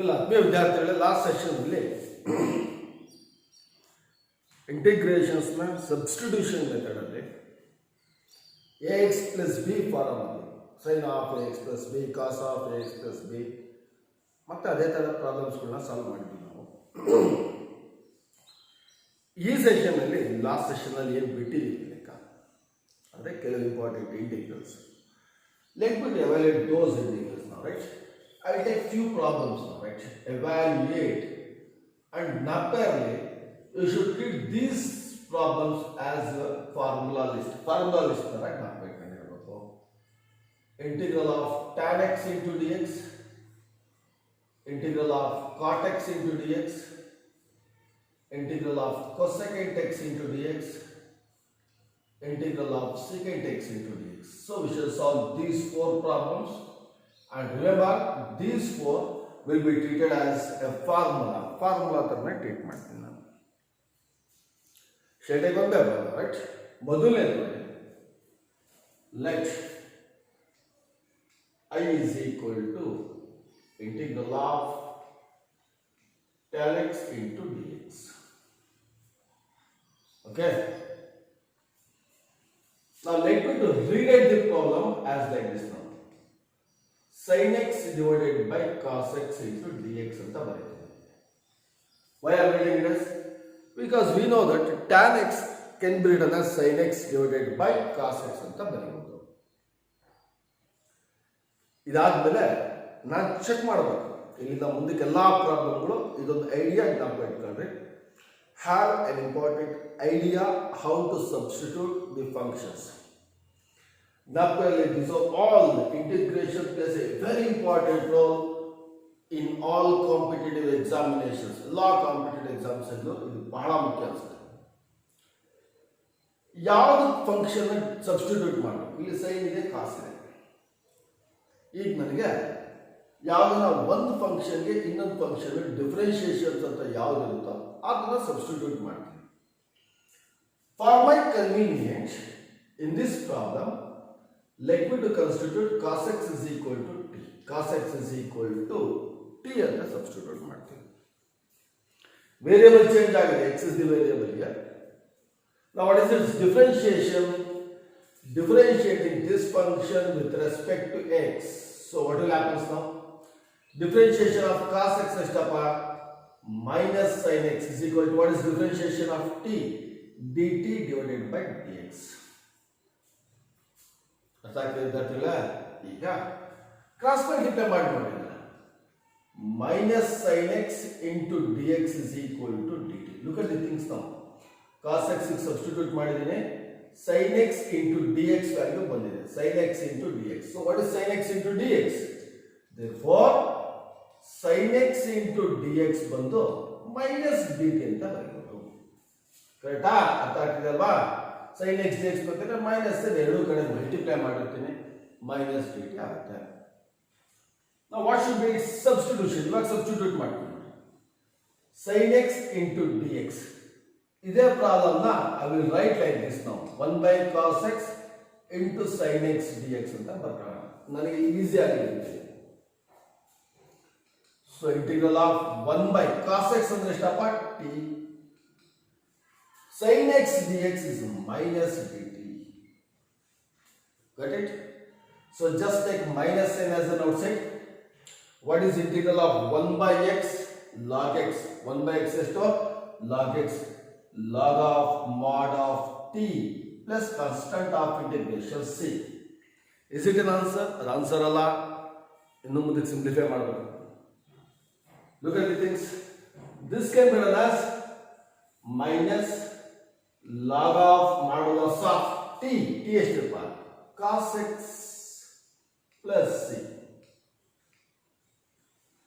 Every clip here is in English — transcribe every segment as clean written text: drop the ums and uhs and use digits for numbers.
ಇಲ್ಲ ಆತ್ಮೀಯ ವಿದ್ಯಾರ್ಥಿಗಳೇ, ಲಾಸ್ಟ್ ಸೆಷನ್ನಲ್ಲಿ ಇಂಟಿಗ್ರೇಷನ್ಸ್ನ ಸಬ್ಸ್ಟಿಟ್ಯೂಷನ್ ಮೆಥಡಲ್ಲಿ ಎ ಎಕ್ಸ್ ಪ್ಲಸ್ ಬಿ ಫಾರಮಲ್ಲಿ sine of a x plus b, cos of a x plus b ಮತ್ತು ಅದೇ ಥರ ಪ್ರಾಬ್ಲಮ್ಸ್ಗಳನ್ನ ಸಾಲ್ವ್ ಮಾಡಿದ್ವಿ ನಾವು. ಈ ಸೆಷನ್ನಲ್ಲಿ ಲಾಸ್ಟ್ ಸೆಷನ್ನಲ್ಲಿ ಏನು ಬಿಟ್ಟಿದ್ದೀವಿ ಲೆಕ್ಕ ಅಂದರೆ ಕೆಲವು important integrals. Let me evaluate those integrals now, right? I will take few problems now, right? Evaluate, and naturally you should treat these problems as a formula list. Formula list, right? Integral of tan x into dx, integral of cot x into dx, integral of cosecant x into dx, integral of secant x into dx. So we shall solve these four problems, and remember these four will be treated as a formula tarne treat ಮಾಡ್ತೀನಿ ನಾನು. ಶೇಡಿಗೆ ಒಂದೇ ಬರೋದು, right? ಮೊದಲನೇದು let I is equal to integral of tan x into dx. Okay? Now let me to rewrite the problem as like this now. Sin x divided by cos x into dx anta ಬರೀತೀನಿ. Why I am writing this? Because we know that tan x can be written as sin x divided by cos x anta ಬರೀಬಹುದು. ಇದಾದ್ಮೇಲೆ ನಾನು check ಮಾಡಬೇಕು ಇಲ್ಲಿಂದ ಮುಂದಕ್ಕೆ ಎಲ್ಲ ಪ್ರಾಬ್ಲಮ್ಗಳು ಇದೊಂದು idea ಜ್ಞಾಪಕ ಇಟ್ಕೊಂಡ್ರಿ. Have an important idea how to substitute the functions. Naturally, these are all integration plays a very important role in all competitive examinations. All competitive examinations ಇದು ಬಹಳ ಮುಖ್ಯ ಅನ್ಸುತ್ತೆ. ಯಾವುದು ಫಂಕ್ಷನ್ ಸಬ್ಸ್ಟಿಟ್ಯೂಟ್ ಮಾಡಬೇಕು? ಇಲ್ಲಿ ಸೈನ್ ಇದೆ, ಕಾಸ್ ಇದೆ. ಈಗ ನನಗೆ ಯಾವುದನ್ನ ಒಂದು ಫಂಕ್ಷನ್ಗೆ ಇನ್ನೊಂದು ಫಂಕ್ಷನ್ ಡಿಫ್ರೆನ್ಷಿಯೇಷನ್ಸ್ ಅಂತ ಯಾವ್ದು ಇರುತ್ತೋ ಅದನ್ನ ಸಬ್ಸ್ಟಿಟ್ಯೂಟ್ ಮಾಡ್ತೀನಿ. For my convenience in this problem let me to constitute cos x is equal to t. Cos x is equal to t ಅಂತ ಸಬ್ಸ್ಟಿಟ್ಯೂಟ್ ಮಾಡ್ತೀನಿ. ವೇರಿಯಬಲ್ ಚೇಂಜ್ ಆಗಿದೆ, x is the variable here. Now what is its differentiation? Differentiating this function with respect to x. So what will happen now? Differentiation of cos x is minus sin x is equal to what is differentiation of t? dt divided by dx. ಈಗ cross multiply ಮಾಡಿ ನೋಡಿಲ್ಲ. Minus sine x into d x is equal to d t. Look at the things ನಾವು cos x substitute ಮಾಡಿದ್ದೀನಿ, sine x into d x value ಬಂದಿದೆ, sine x into d x. So what is sine x into d x? Therefore sine x into d x ಬಂದು minus d t ಅಂತ ಬರೀಬಹುದು. ಕರೆಕ್ಟಾ? ಅರ್ಥ ಆಗ್ತಿದೆ ಅಲ್ವಾ? Sine x d x ಬೇಕಂದ್ರೆ minus ಎರಡು ಕಡೆ ಮಲ್ಟಿಪ್ಲೈ ಮಾಡಿರ್ತೀನಿ, ಮೈನಸ್ ಡಿ ಟಿ ಆಗುತ್ತೆ. ನಾವು ವಾಟ್ ಶುಡ್ ಬಿ ಸಬ್ಸ್ಟಿಟ್ಯೂಷನ್? ಇವಾಗ ಸಬ್ಸ್ಟಿಟ್ಯೂಟ್ ಮಾಡ್ತೀನಿ. Sine x into d x, ಇದೇ ಪ್ರಾಬ್ಲಮ್ನ I will write like this ನಾವು 1 by cos x into sine x d x ಅಂತ ಬರ್ಕೊಳ್ಳೋಣ, ನನಗೆ ಈಸಿ ಆಗಿರುತ್ತೆ. So integral of 1 by cos x ಅಂದ್ರೆ ಎಷ್ಟಪ್ಪ? T. sin x dx is minus dt. Got it? So just take minus sign as an outside. What is integral of 1 by x log x? 1 by x is to log x log of mod of t plus constant of integration c. Is it an answer? Answer alla. Innu munde simplify ಮಾಡಬೇಕು. Look at the things. This can be written as minus log of modulus of t. T ಎಷ್ಟಪ್ಪ? cos x plus c.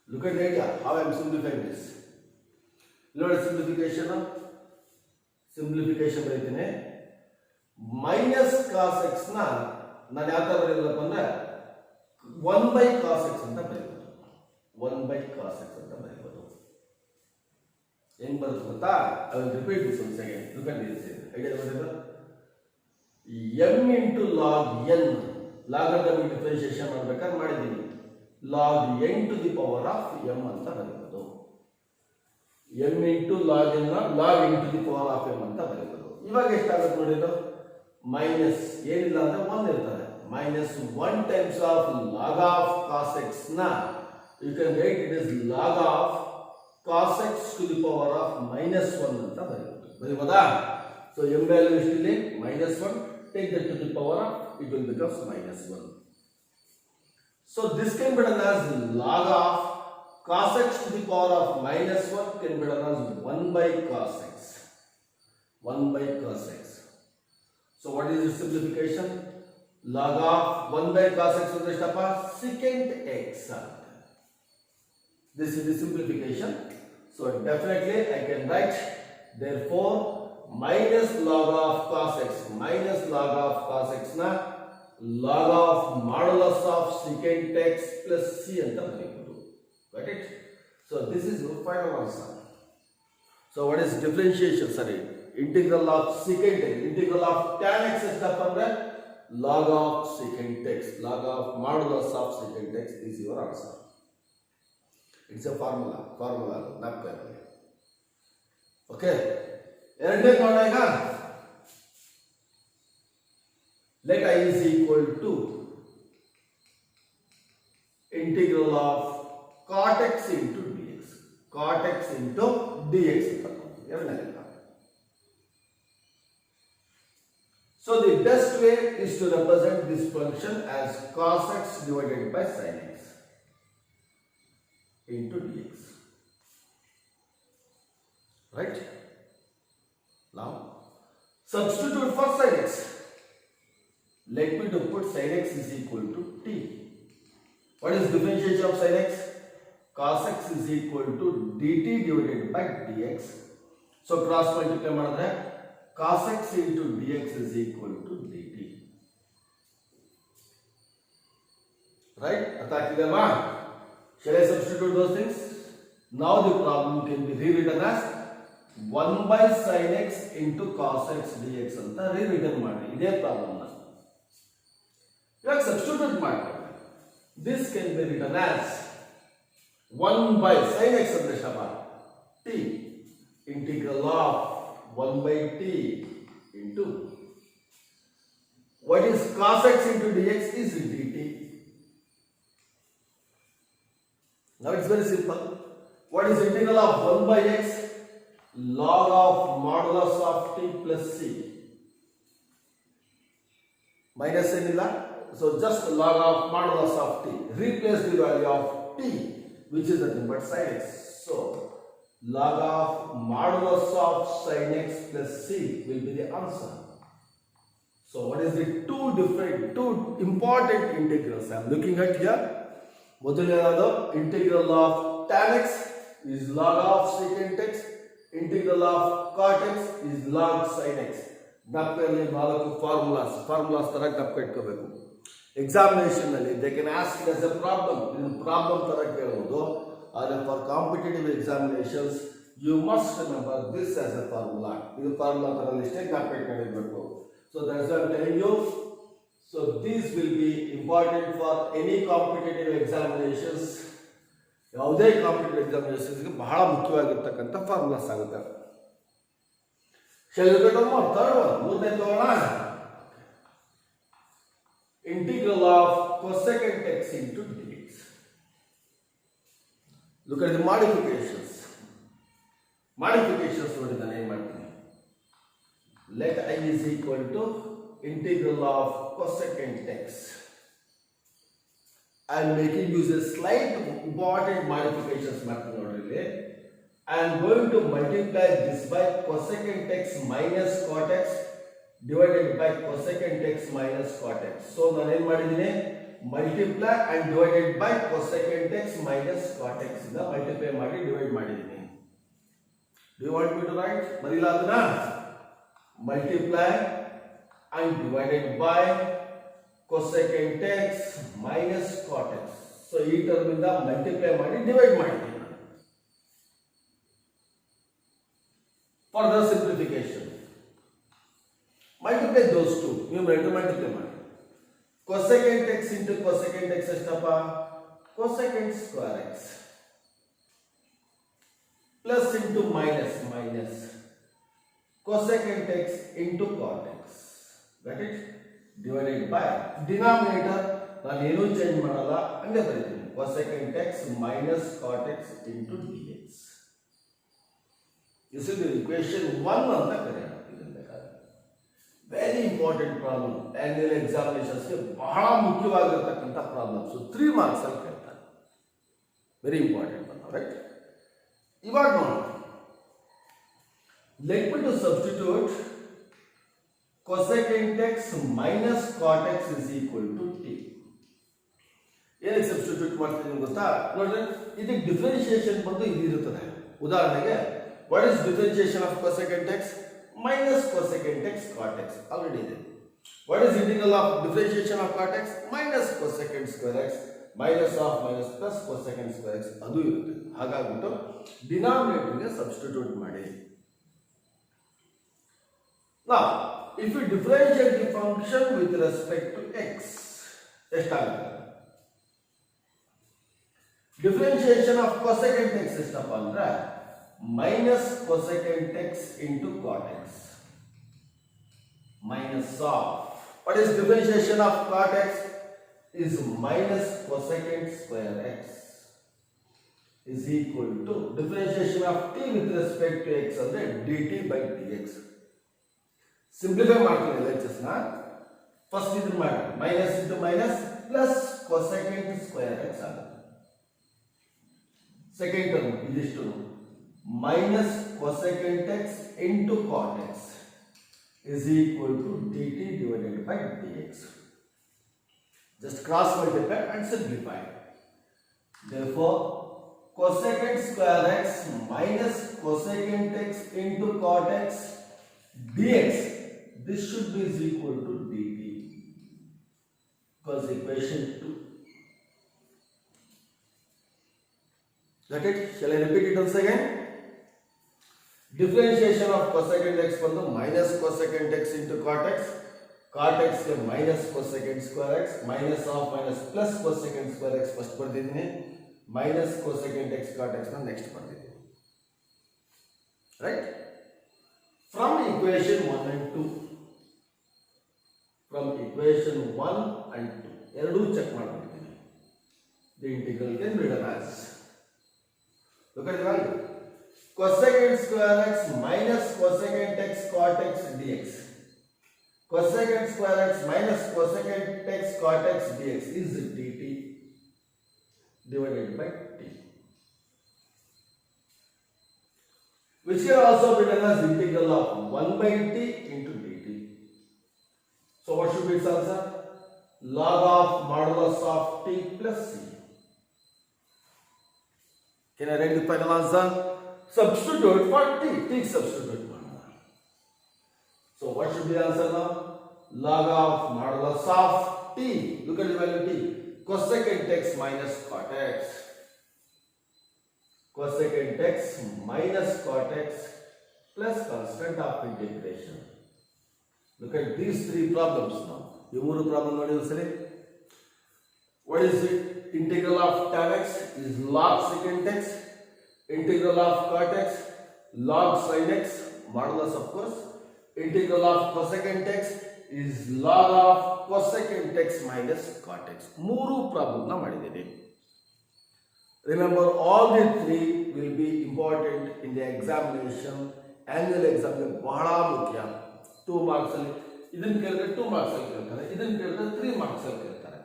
Look at the idea how I am simplifying this. Look at simplification ಬರೀತೀನಿ. Minus cos x ನ ನಾನು ಯಾವ ತರ ಬರೀಲಪ್ಪ ಅಂದ್ರೆ 1 by cos x ಅಂತ ಬರೀಬಹುದು. 1 by cos x ಅಂತ ಬರೀಬಹುದು. ಹೆಂಗ್ ಬರುತ್ತೆ ಗೊತ್ತಾ? I will repeat this once again. Look at this idea ಬರ್ತದೆ. m into log n logarithmic differentiation ಮಾಡಬೇಕಾದ್ರೆ ಮಾಡಿದ್ದೀನಿ. Log n to the power of m ಅಂತ ಬರೆಯೋದು. m into log n log n to the power of m ಅಂತ ಬರೆಯೋದು. ಇವಾಗ ಎಷ್ಟಾಗುತ್ತೆ ನೋಡಿ, ಇದು ಮೈನಸ್ ಏನಿಲ್ಲ ಅಂದ್ರೆ 1 ಇರ್ತದೆ. Minus 1 times of log of cos x ನ you can write it is log of cos x to the power of -1 ಅಂತ ಬರೆಯಬಹುದಾ? ಸೊ m ವ್ಯಾಲ್ಯೂ ಎಷ್ಟಿದೆ? -1. Take that to the power of, it will becomes -1. So this can be done as log of cos x to the power of -1 can be done as 1 by cos x. 1 by cos x. So what is the simplification? Log of 1 by cos x is secant x. This is the simplification. So definitely I can write, therefore minus log of cos x minus log of cos x na log of modulus of secant x plus c anta bariyabodu. Got it? So this is your final answer. So what is differentiation? Sorry, integral of secant x, integral of tan x estappa andre log of secant x, log of modulus of secant x is your answer. It's a formula not clear. Okay, ಎರಡನೇ ನೋಡೋಣ ಈಗ. let I is equal to integral of cot x into dx. cot x into dx. ಎರಡನೇ ಲೆಕ್ಕ. So the best way is to represent this function as cos x divided by sin x into dx. Right? Now substitute for sin x. Let me to put sin x is equal to t. What is differentiation of sin x? Cos x is equal to dt divided by dx. So cross multiply ಮಾಡಿದ್ರೆ cos x into dx is equal to dt. Right? ಅರ್ಥ ಆಗ್ತಿದೆವಾ? Shall I substitute those things? Now the problem can be rewritten as 1 by sin x into cos x dx ಅಂತ rewritten ಮಾಡಿ. ಇದೇ problem ನ ಇವಾಗ substitute ಮಾಡ್ಕೊಳ್ಳಿ. This can be written as 1 by sin x ಅಂದ್ರೆ ಶಪ t integral of 1 by t into what is cos x into dx is dt. Now it's very simple. What is integral of 1 by x? Log of modulus of t plus c. Minus ಏನಿಲ್ಲ, so just log of modulus of t. Replace the value of t, which is nothing but sin x. So log of modulus of sin x plus c will be the answer. So what is the two important integrals I am looking at here? ಮೊದಲನೇದು integral of tan x is log of secant x. Integral of cot x is log sin x. ಜ್ಞಾಪಕದಲ್ಲಿ 4 formulas ತರ ಜ್ಞಾಪಕ ಇಟ್ಕೋಬೇಕು. Examination ನಲ್ಲಿ they can ask it as a problem. ಇದು problem ತರ ಕೇಳಬಹುದು. ಆದರೆ for competitive examinations you must remember this as a formula. ಇದು ಫಾರ್ಮುಲಾ ತರ ಇಷ್ಟೇ ಜ್ಞಾಪಕ ಇಟ್ಕೊಂಡಿರಬೇಕು. So that's I am telling you. So this will be important for any competitive examinations. ಯಾವುದೇ ಕಾಂಪಿಟೇಟಿವ್ ಎಕ್ಸಾಮಿನೇಷನ್ಸ್ಗೆ ಬಹಳ ಮುಖ್ಯವಾಗಿರ್ತಕ್ಕಂಥ ಫಾರ್ಮುಲಾಸ್ ಆಗುತ್ತೆ. ಮೂರನೇ ತಗೋಣ. Integral of cosecant x into dx. Look at the modifications. ನೋಡಿ ನಾನು ಏನು ಮಾಡ್ತೀನಿ. let I is equal to integral of cosecant x. I am making use a slight important modifications ಮಾಡ್ತೀನಿ ನೋಡ್ರಿ. I am going to multiply this by cosecant x minus cot x divided by cosecant x minus cot x. So ನಾನು ಏನು ಮಾಡಿದ್ದೀನಿ, multiply and divided by cosecant x minus cot x ಇಂದ multiply ಮಾಡಿ divide ಮಾಡಿದ್ದೀನಿ. Do you want me to write? ಬರೀಲ್ಲ ಅದನ್ನ. Multiply and divided by cosecant x minus cot x. So ಈ term ಇಂದ multiply ಮಾಡಿ ಡಿವೈಡ್ ಮಾಡಿದ್ದೀನಿ. Further simplification. Multiply those two. Numerator multiply ಮಾಡಿ. Cosecant x into cosecant x ಎಷ್ಟಪ್ಪ? cosecant square x plus into minus cosecant x into cot x. Got it? Divided by denominator ನಾನು ಏನು change ಮಾಡಲ್ಲ, ಹಂಗೆ ಬರೀತೀನಿ. cosecant x minus cot x into dx. This is the equation 1 ಅಂತ ಕರೆಯೋಣ. Very important problem. Annual ಎಕ್ಸಾಮಿನೇಷನ್ಸ್ಗೆ ಬಹಳ ಮುಖ್ಯವಾಗಿರತಕ್ಕಂಥ ಪ್ರಾಬ್ಲಮ್ಸ್. 3 ಮಾರ್ಕ್ಸ್ ಅಲ್ಲಿ ಕೇಳ್ತಾರೆ. ವೆರಿ ಇಂಪಾರ್ಟೆಂಟ್ ಅಂತ, ರೈಟ್? ಇವಾಗ ನೋಡೋಣ. Let me to substitute cosecant x minus cot x is equal to t. ಏನಕ್ಕೆ ಸಬ್ಸ್ಟಿಟ್ಯೂಟ್ ಮಾಡ್ತೀನಿ ಗೊತ್ತಾ? ನೋಡ್ರಿ, ಇದಕ್ಕೆ ಡಿಫರೆನ್ಷಿಯೇಷನ್ ಬಂದು ಇದು ಇರುತ್ತದೆ. ಉದಾಹರಣೆಗೆ what is differentiation of cosecant x minus cosecant x cot x already ಇದೆ. What is integral of differentiation of cot x minus cosecant square x minus of minus plus cosecant square x ಅದು ಇರುತ್ತೆ. ಹಾಗಾಗ್ಬಿಟ್ಟು ಡಿನಾಮಿನೇಟರ್ಗೆ substitute ಮಾಡಿ. Now, if you differentiate the function with respect to x, ಎಷ್ಟಾಗುತ್ತೆ? Differentiation of cosecant x ಎಷ್ಟಪ್ಪ ಅಂದ್ರೆ minus cosecant x into cot x minus of, what is differentiation of cot x is minus cosecant square x is equal to differentiation of t with respect to x ಅಂದ್ರೆ dt by dx. Simplify ಮಾಡ್ತೀನಿ lectures ನ. First ಇದು ಮಾಡಿ minus into minus plus cosecant square x ಆಗುತ್ತೆ. Second term ಇದಿಷ್ಟು minus cosecant x into cot x is equal to dt divided by dx. Just cross multiply and simplify. Therefore, cosecant square x minus cosecant x into cot x dx, this should be is equal to dt, because equation 2. Got it? Shall I repeat it once again? Differentiation of cosecant x ಬಂದು minus cosecant x into cot x ಗೆ minus cosecant square x minus of minus plus cosecant square x first ಬರ್ತಿದ್ದೀನಿ, minus cosecant x cot x ನ next ಬರ್ತಿದ್ದೀನಿ, right? From equation 1 and 2, from equation 1 and 2 ಎರಡೂ check ಮಾಡ್ಬಿಡ್ತೀನಿ. The integral can be written as, look at the value, cosecant square x minus cosecant x cot x dx. Cosecant square x minus cosecant x cot x dx is dt divided by t, which can also be done as integral of 1 by t into dt. So what should be its answer? Log of modulus of t plus c. Can I write the final answer? Substitute for t. T substitute ಮಾಡೋಣ. So what should be the answer now? Log of modulus of t. Look at the value t. Cosecant x minus cot x. Cosecant x minus cot x plus constant of integration. Look at these 3 problems now. ಈ 3 problem ನೋಡಿ ಒಂದ್ಸರಿ. What is it? Integral of tan x is log secant x. Integral of cot x log sin x, modulus of course. Integral of cosecant x is log of cosecant x minus cot x. 3 problem ನ ಮಾಡಿದ್ದೀನಿ. Remember, all the 3 will be important in the examination. Annual exam ಬಹಳ ಮುಖ್ಯ. 2 marks ಅಲ್ಲಿ ಇದನ್ನ ಕೇಳಿದ್ರೆ 2 marks ಅಲ್ಲಿ ಕೇಳ್ತಾರೆ, ಇದನ್ನ ಕೇಳಿದ್ರೆ 3 ಮಾರ್ಕ್ಸ್ ಅಲ್ಲಿ ಕೇಳ್ತಾರೆ.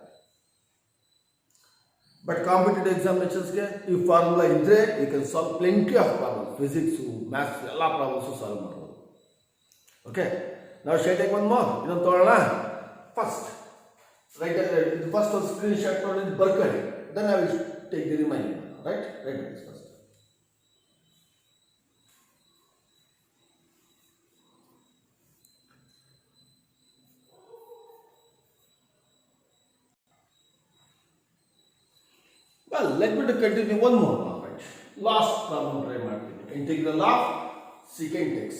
ಬಟ್ ಕಾಂಪಿಟೇಟಿವ್ ಎಕ್ಸಾಮಿನೇಷನ್ಸ್ಗೆ ಈ ಫಾರ್ಮುಲಾ ಇದ್ರೆ you can solve plenty of problems. Physics, maths ಎಲ್ಲ ಪ್ರಾಬ್ಲಮ್ಸು ಸಾಲ್ವ್ ಮಾಡ್ಬೋದು. ಓಕೆ, ನಾವು ಶೇಟಿಗೆ ಒಂದು ಮೋರ್ ಇದನ್ನು ತೊಗೊಳ್ಳೋಣ. ಫಸ್ಟ್ ರೈಟ್, ಫಸ್ಟ್ ಒಂದು ಸ್ಕ್ರೀನ್ ಶಾಟ್ ನೋಡಿ ಬರ್ಕೊಳ್ಳಿ. Then I will take the remaining. Right, right first. Well, let me to continue one more now, right? Last problem try ಮಾಡ್ತೀನಿ. Integral of secant x.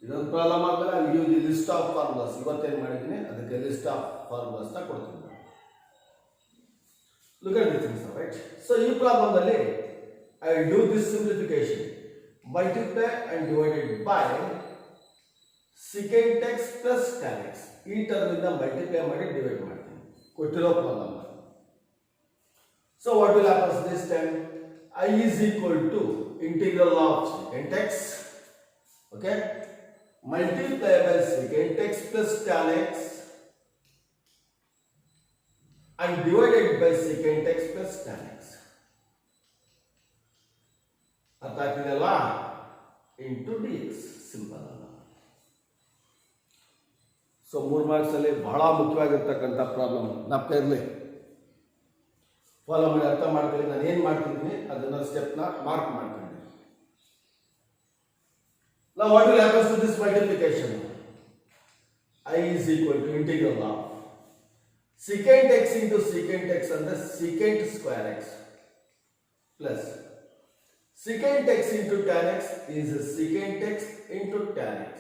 ಇದೊಂದು problem ಆದ್ಮೇಲೆ I give the list of formulas. ಇವತ್ತೇನು ಮಾಡಿದ್ದೀನಿ ಅದಕ್ಕೆ list of formulas ನ ಕೊಡ್ತೀನಿ. Look at the things now, right? So ಈ problem ಅಲ್ಲಿ I will do this simplification. Multiply and divided by secant x plus tan x. ಈ term ಇಂದ multiply ಮಾಡಿ ಡಿವೈಡ್ ಮಾಡ್ತೀನಿ ಕೊಟ್ಟಿರೋ problem. So what will happen this time? I is equal to integral of secant x, okay, multiply by secant x plus tan x and divided by secant x plus tan x. ಅರ್ಥ ಆಗ್ತಿದೆಯಲ್ವಾ? Into d x. Simple ಅಲ್ಲ. So 3 marks ಅಲ್ಲಿ ಬಹಳ ಮುಖ್ಯವಾಗಿರ್ತಕ್ಕಂಥ problem ಜ್ಞಾಪಕ ಇರಲಿ. Follow ಮಾಡಿ ಅರ್ಥ ಮಾಡ್ಕೊಳ್ಳಿ. ನಾನು ಏನು ಮಾಡ್ತಿದ್ದೀನಿ ಅದನ್ನ ಸ್ಟೆಪ್ನ ಮಾರ್ಕ್ ಮಾಡ್ಕೊಂಡೆ. Now what will happen to this multiplication? I is equal to integral of secant x into secant x under secant square x plus secant x into tan x is secant x into tan x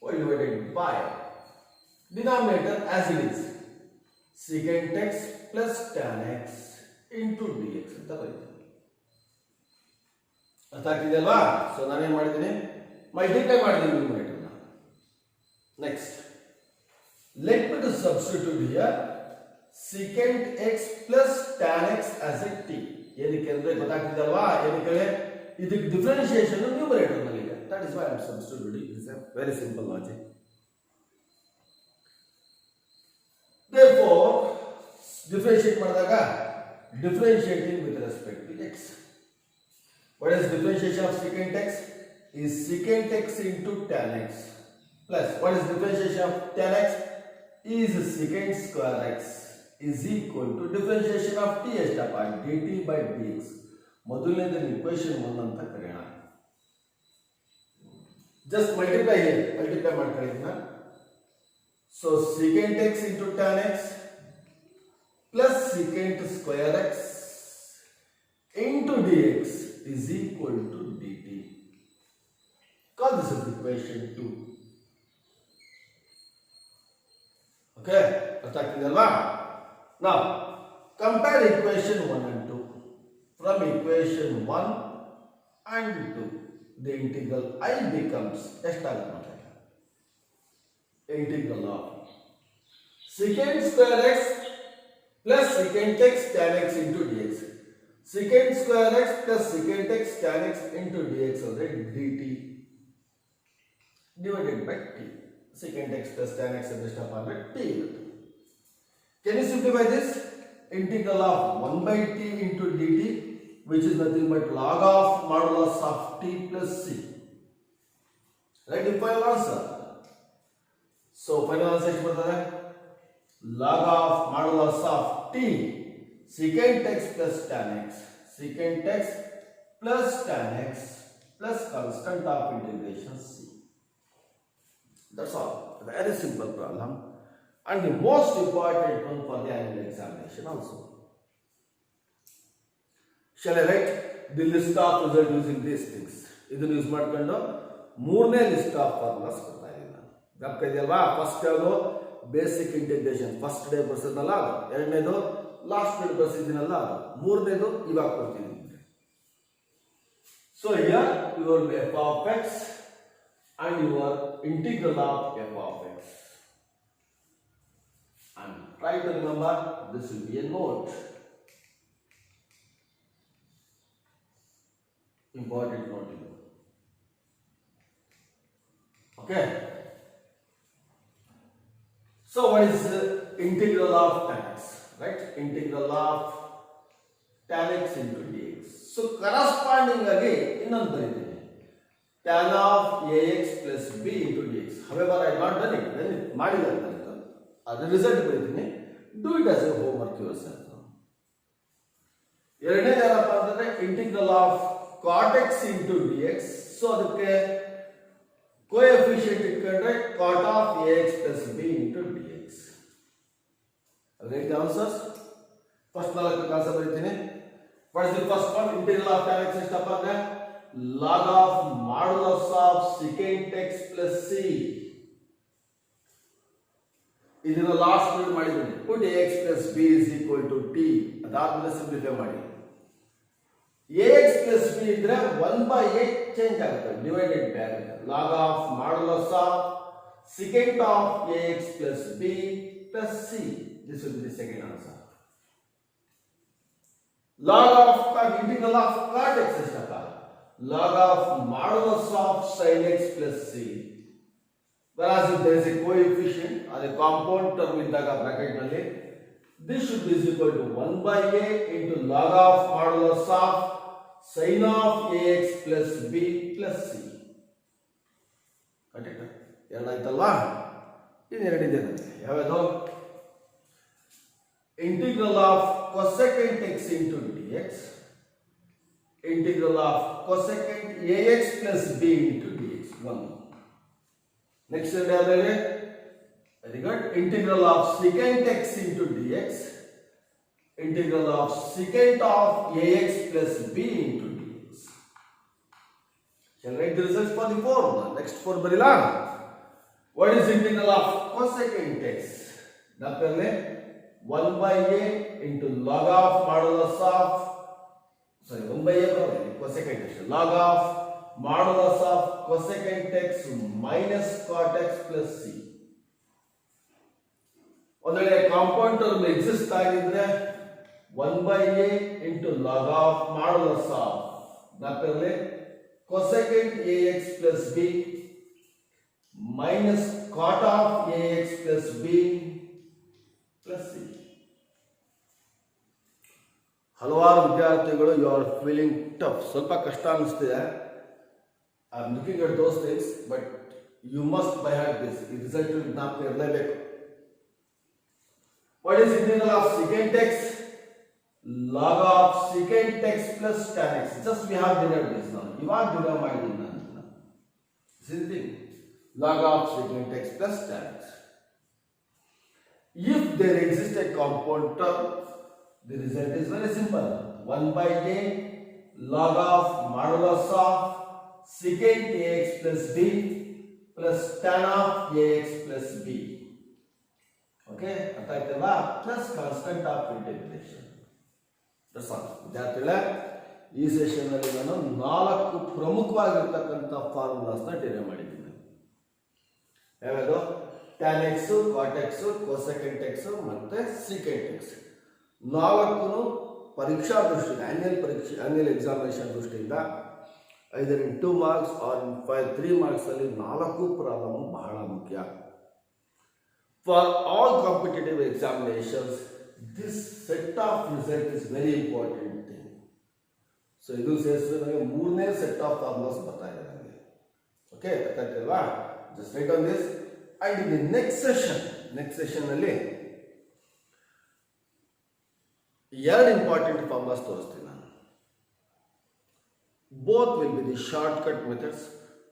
all divided by denominator as it is secant x plus tan x into dx ಅಂತ ಬರೀತೀನಿ. ಅರ್ಥ ಆಗ್ತಿದೆಯಲ್ವಾ? So ನಾನೇನು ಮಾಡಿದ್ದೀನಿ, multiply ಮಾಡಿದ್ದೀನಿ ನ್ಯೂಮರೇಟರ್ನ. Next let me to substitute here secant x plus tan x as a t. ಏನಕ್ಕೆ ಅಂದ್ರೆ ಗೊತ್ತಾಗ್ತಿದಲ್ವಾ? ಏನಕ್ಕೆ ಇದಕ್ಕೆ ಡಿಫರೆನ್ಷಿಯೇಷನ್ ನ್ಯೂಮರೇಟರ್ ನಲ್ಲಿ ಇದೆ. That is why I am substituting. It is A very simple logic. therefore differentiate ಮಾಡಿದಾಗ differentiating with respect to x. What is differentiation of secant x? Is secant x into tan x plus what is differentiation of tan x? Is secant square x is equal to differentiation of t ಎಷ್ಟಪ್ಪ? dt by dx. ಮೊದಲನೇದನ್ನು equation 1 ಅಂತ ಕರೆಯೋಣ. just multiply here, multiply ಮಾಡ್ಕೊಳ್ಳೋಣ. so secant x into tan x plus secant square x into dx is equal to dt. Call this is equation 2. Okay, ಅರ್ಥ ಆಗ್ತಿದೆಯಲ್ವಾ? Now compare equation 1 and 2. From equation 1 and 2 the integral I becomes ಎಷ್ಟಾಗುತ್ತೆ? integral of secant square x plus secant x tan x into dx. secant square x plus secant x tan x into dx ಅಂದ್ರೆ dt divided by t. secant x plus tan x ಅಂದ್ರೆ ಎಷ್ಟಪ್ಪ ಅಂದ್ರೆ t ಇರುತ್ತೆ. Can you simplify this? Integral of 1 by t into dt which is nothing but log of modulus of t plus c. Right, the final answer. So final answer ಎಷ್ಟು ಬರ್ತದೆ? log of modulus of t secant x plus tan x, secant x plus tan x plus constant of integration c. That's all. Very simple problem and the most important one for the annual examination also. Shall I write the list of result using these things? ಇದನ್ನು use ಮಾಡ್ಕೊಂಡು ಮೂರನೇ list of formulas ಕೊಡ್ತಾ ಇದ್ದೀನಿ ನಾನು. ಜ್ಞಾಪಕ ಇದೆಯಲ್ವಾ? First ಯಾವುದು? Basic integration. First day ಬರ್ಸಿದ್ನಲ್ಲ ಅದು, ಎರಡನೇದು ಲಾಸ್ಟ್ ಡೇ ಬರ್ಸಿದ್ದೀನಲ್ಲ ಅದು, ಮೂರನೇದು ಇವಾಗ ಕೊಡ್ತೀನಿ. So here your f of x and your integral of f of x. And try to remember, this will be a note. Important note. Okay. So what is the integral of tan x? Right? Integral of tan x into dx. So corresponding agi innondu bariತೀನಿ. tan of ax plus b into dx. However, I have not done it. Then ಮಾಡಿಲ್ಲ ಅಂತ ಅದರ result ಬರೀತೀನಿ. Do it as a homework yourself. ಎರಡನೇದು ಏನಪ್ಪ ಅಂತಂದ್ರೆ integral of cot x into dx. So ಅದಕ್ಕೆ coefficient ಇಟ್ಕೊಂಡ್ರೆ cot of ax plus b into dx. Write the answers. First ನಾಲ್ಕು ಕಾನ್ಸೆಪ್ಟ್ ಬರೀತೀನಿ. What is the first one? Integral of tan x ಎಷ್ಟಪ್ಪ ಅಂದ್ರೆ log of modulus of secant x plus c. ಇದನ್ನ last rule ಮಾಡಿದ್ದೀನಿ. ಪುಟ್ ax plus b is equal to t. ಅದಾದ್ಮೇಲೆ simplify ಮಾಡಿ. ax plus b ಇದ್ರೆ 1/a change ಆಗುತ್ತೆ, divided by ಆಗುತ್ತೆ. log of modulus of secant of ax plus b plus c. This will be the second answer. log of integral of cot x is log of modulus of sin x plus c. Whereas if there is a coefficient or a compound term iddaga bracket nalli, this should be equal to 1/a into log of modulus of sin of ax plus b plus c. Correct? ಎರಡಾಯ್ತಲ್ವಾ? ಇನ್ನು ಎರಡಿದೆ ಯಾವ್ಯಾವುದು? integral of cosecant x into dx, integral of cosecant ax plus b into dx. One. Next very good. Integral of secant x into dx, integral of secant of ax plus b into dx. Shall write the results for the fourth one. Next four barila. What is integral of cosecant x? Napperle 1/a into log of modulus of 1/a cosecant x, log of modulus of cosecant x minus cot x plus c. ಒಂದು ವೇಳೆ compound term exist ಆಗಿದ್ರೆ 1/a into log of modulus of napperle cosecant ax plus b minus cot of ax plus b plus c. ಹಲವಾರು ವಿದ್ಯಾರ್ಥಿಗಳು you are feeling tough, ಸ್ವಲ್ಪ ಕಷ್ಟ ಅನಿಸ್ತಿದೆ. I am looking at those things, but you must by heart this. ಈ result ಜ್ಞಾಪಕ ಇರಲೇಬೇಕು. What is integral of secant x? log of secant x plus tan x. Just we have derived this now. ಇವಾಗ derive ಮಾಡಿದ್ದೀನಿ ನಾನು. Same thing. log of secant x plus tan x. If there exists a compound term, the result is very simple. 1/a log of modulus of secant ax plus b plus tan of ax plus b. Okay, ಅರ್ಥ ಆಯ್ತಲ್ವಾ? Plus constant of integration. That's all. ವಿದ್ಯಾರ್ಥಿಗಳೇ, ಈ session ಅಲ್ಲಿ ನಾನು 4 ಪ್ರಮುಖವಾಗಿರ್ತಕ್ಕಂಥ ಫಾರ್ಮುಲಾಸ್ನ derive ಮಾಡಿದ್ದೀನಿ. ಯಾವ್ಯಾವುದು? tan x, cot x, cosecant x ಮತ್ತೆ secant x. 4 ಪರೀಕ್ಷಾ ದೃಷ್ಟಿಯಿಂದ, ಆನ್ಯುವಲ್ ಎಕ್ಸಾಮಿನೇಷನ್ ದೃಷ್ಟಿಯಿಂದ ಐದರ್ ಇನ್ 2 marks ಆರ್ ಇನ್ 3 marks ಅಲ್ಲಿ 4 ಪ್ರಾಬ್ಲಮ್ ಬಹಳ ಮುಖ್ಯ. For all competitive examinations, this set of result is very important thing. So ಇದು ಸೇರಿಸಿದ್ರೆ ನನಗೆ 3ನೇ ಸೆಟ್ ಆಫ್ ಫಾರ್ಮುಲಾಸ್ ಬರ್ತಾ ಇದೆ ನನಗೆ. ಓಕೆ, ಗೊತ್ತಾಯ್ತಲ್ವಾ? Just write on this. And in the next session ಅಲ್ಲಿ 2 ಇಂಪಾರ್ಟೆಂಟ್ ಫಾರ್ಮುಲಾಸ್ ತೋರಿಸ್ತೀನಿ ನಾನು. Both will be the shortcut methods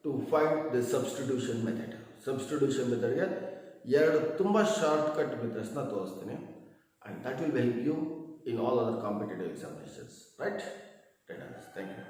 to find the substitution method. Substitution method ಗೆ 2 ತುಂಬಾ ಶಾರ್ಟ್ಕಟ್ ಮೆಥಡ್ಸ್ ನ ತೋರಿಸ್ತೀನಿ, and that will help you in all other competitive examinations, right? Thank you.